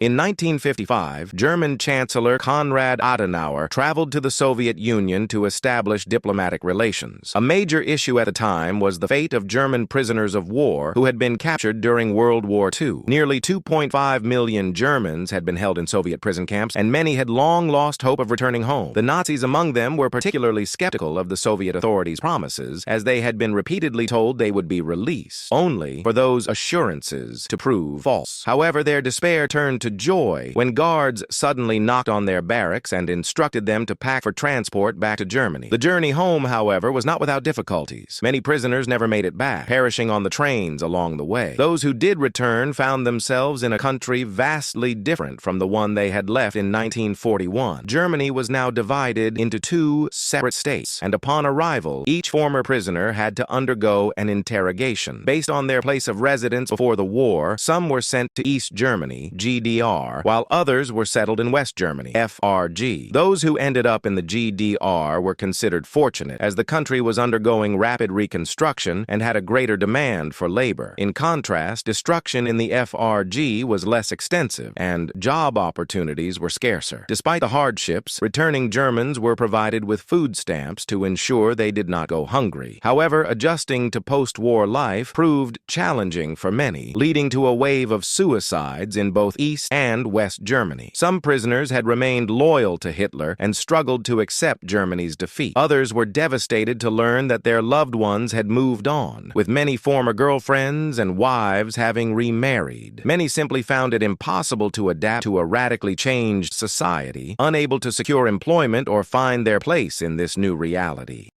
In 1955, German Chancellor Konrad Adenauer traveled to the Soviet Union to establish diplomatic relations. A major issue at the time was the fate of German prisoners of war who had been captured during World War II. Nearly 2.5 million Germans had been held in Soviet prison camps, and many had long lost hope of returning home. The Nazis among them were particularly skeptical of the Soviet authorities' promises, as they had been repeatedly told they would be released, only for those assurances to prove false. However, their despair turned to joy when guards suddenly knocked on their barracks and instructed them to pack for transport back to Germany. The journey home, however, was not without difficulties. Many prisoners never made it back, perishing on the trains along the way. Those who did return found themselves in a country vastly different from the one they had left in 1941. Germany was now divided into two separate states, and upon arrival, each former prisoner had to undergo an interrogation. Based on their place of residence before the war, some were sent to East Germany, GDR, while others were settled in West Germany, FRG. Those who ended up in the GDR were considered fortunate, as the country was undergoing rapid reconstruction and had a greater demand for labor. In contrast, destruction in the FRG was less extensive, and job opportunities were scarcer. Despite the hardships, returning Germans were provided with food stamps to ensure they did not go hungry. However, adjusting to post-war life proved challenging for many, leading to a wave of suicides in both East and West Germany. Some prisoners had remained loyal to Hitler and struggled to accept Germany's defeat. Others were devastated to learn that their loved ones had moved on, with many former girlfriends and wives having remarried. Many simply found it impossible to adapt to a radically changed society, unable to secure employment or find their place in this new reality.